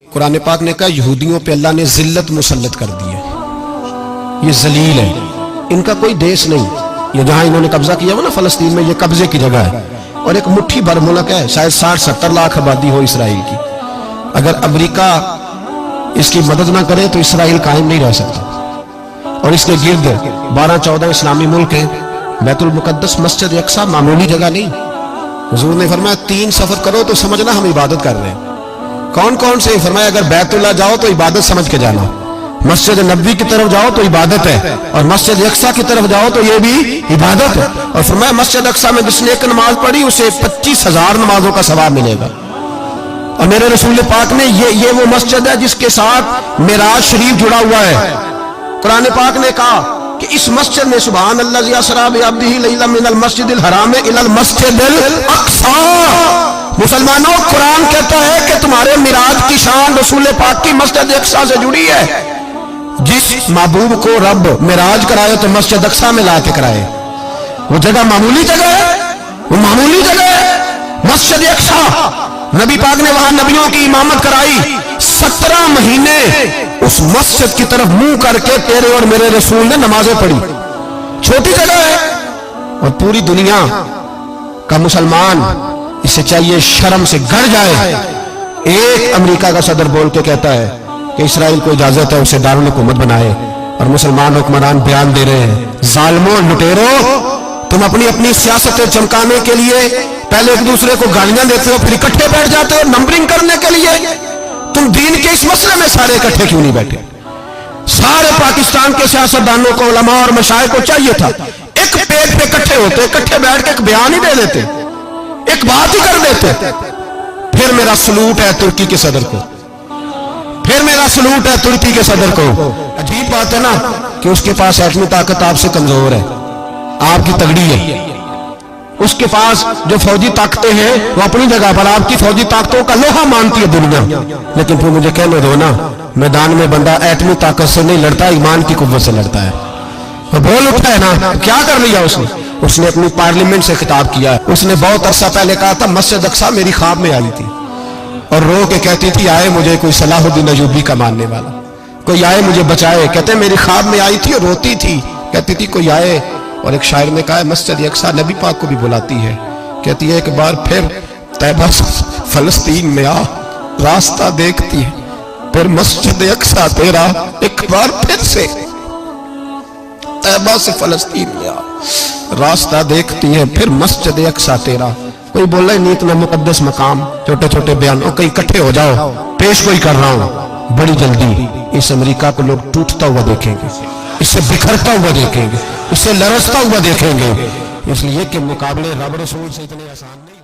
قرآن پاک نے کہا یہودیوں پہ اللہ نے ذلت مسلط کر دی ہے، یہ ذلیل ہے، ان کا کوئی دیش نہیں۔ یہ جہاں انہوں نے قبضہ کیا ہوا نا فلسطین میں، یہ قبضے کی جگہ ہے اور ایک مٹھی بھر ملک ہے، شاید 60-70 لاکھ آبادی ہو اسرائیل کی۔ اگر امریکہ اس کی مدد نہ کرے تو اسرائیل قائم نہیں رہ سکتا۔ اور اس کے گرد 12-14 اسلامی ملک ہیں۔ بیت المقدس مسجد اقصی معمولی جگہ نہیں۔ حضور نے فرمایا 3 سفر کرو تو سمجھنا ہم عبادت کر رہے ہیں۔ کون کون سے؟ فرمایا اگر بیت اللہ جاؤ تو عبادت سمجھ کے جانا، مسجد نبوی کی طرف جاؤ تو عبادت ہے، اور مسجد اقصی کی طرف جاؤ تو یہ بھی عبادت ہے۔ اور فرمایا مسجد اقصی میں جس نے ایک نماز پڑھی اسے 25,000 نمازوں کا ثواب ملے گا۔ اور میرے رسول پاک نے یہ وہ مسجد ہے جس کے ساتھ معراج شریف جڑا ہوا ہے۔ قرآن پاک نے کہا کہ اس مسجد میں سبحان اللہ اسریٰ بعبدہ لیلا من المسجد الحرام الی المسجد الاقصی۔ مسلمانوں، قرآن کہتا ہے کہ تمہارے معراج کی شان رسول پاک کی مسجد اقصی سے جڑی ہے۔ جس محبوب کو رب معراج کرائے تو مسجد اقصی میں لا کے کرائے۔ وہ جگہ معمولی جگہ ہے، وہ معمولی جگہ ہے مسجد اقصی۔ نبی پاک نے وہاں نبیوں کی امامت کرائی، 17 مہینے اس مسجد کی طرف منہ کر کے تیرے اور میرے رسول نے نمازیں پڑھی۔ چھوٹی جگہ ہے اور پوری دنیا کا مسلمان اسے چاہیے شرم سے گڑ جائے۔ ایک امریکہ کا صدر بول کے کہتا ہے کہ اسرائیل کو اجازت ہے اسے دارالحکومت بنائے، اور مسلمان حکمران بیان دے رہے ہیں ظالموں، لٹیرو، تم اپنی سیاستیں چمکانے کے لیے پہلے ایک دوسرے کو گالیاں دیتے ہو، پھر اکٹھے بیٹھ جاتے ہو نمبرنگ کرنے کے لیے۔ تم دین کے اس مسئلے میں سارے اکٹھے کیوں نہیں بیٹھے؟ سارے پاکستان کے سیاستدانوں کو، علماء اور مشائخ کو چاہیے تھا ایک پیج پہ اکٹھے ہوتے، اکٹھے بیٹھ کے ایک بیان ہی دے دیتے، ایک بات ہی کر دیتے۔ پھر میرا سلوٹ ہے ترکی کے صدر کو، پھر میرا سلوٹ ہے ترکی کے صدر کو۔ عجیب بات ہے نا کہ اس کے پاس ایٹمی طاقت آپ سے کمزور ہے، آپ کی تگڑی ہے۔ اس کے پاس جو فوجی طاقتیں ہیں وہ اپنی جگہ پر، آپ کی فوجی طاقتوں کا لوہا مانتی ہے دنیا، لیکن پھر مجھے کہنے دو نا، میدان میں بندہ ایٹمی طاقت سے نہیں لڑتا، ایمان کی قوت سے لڑتا ہے۔ وہ بول اٹھا ہے نا، کیا کر لیا اس نے اپنی پارلیمنٹ سے خطاب کیا ہے۔ اس نے بہت عرصہ پہلے کہا تھا مسجد اقصی میری خواب میں آئی تھی اور رو کے کہتی تھی آئے مجھے کوئی صلاح الدین ایوبی کا ماننے والا، کوئی آئے مجھے بچائے۔ کہتے میری خواب میں آئی تھی اور روتی تھی، کہتی تھی کوئی آئے۔ اور ایک شاعر نے کہا ہے مسجد اقصی نبی پاک کو بھی بلاتی ہے، کہتی ہے ایک بار پھر طیبہ فلسطین میں آ، راستہ دیکھتی ہے پھر مسجد اقصی تیرا، ایک بار پھر سے طیبہ سے فلسطین میں آ، راستہ دیکھتی ہے پھر مسجد اقصی تیرا۔ کوئی بول رہا ہے نہیں اتنا مقدس مقام، چھوٹے چھوٹے بیانوں، کہیں اکٹھے ہو جاؤ، پیش کوئی کر رہا ہوں بڑی جلدی۔ اس امریکہ کو لوگ ٹوٹتا ہوا دیکھیں گے، اس سے بکھرتا ہوا دیکھیں گے، اس سے لرزتا ہوا دیکھیں گے، اس لیے کہ مقابلے رب رسول سے اتنے آسان نہیں۔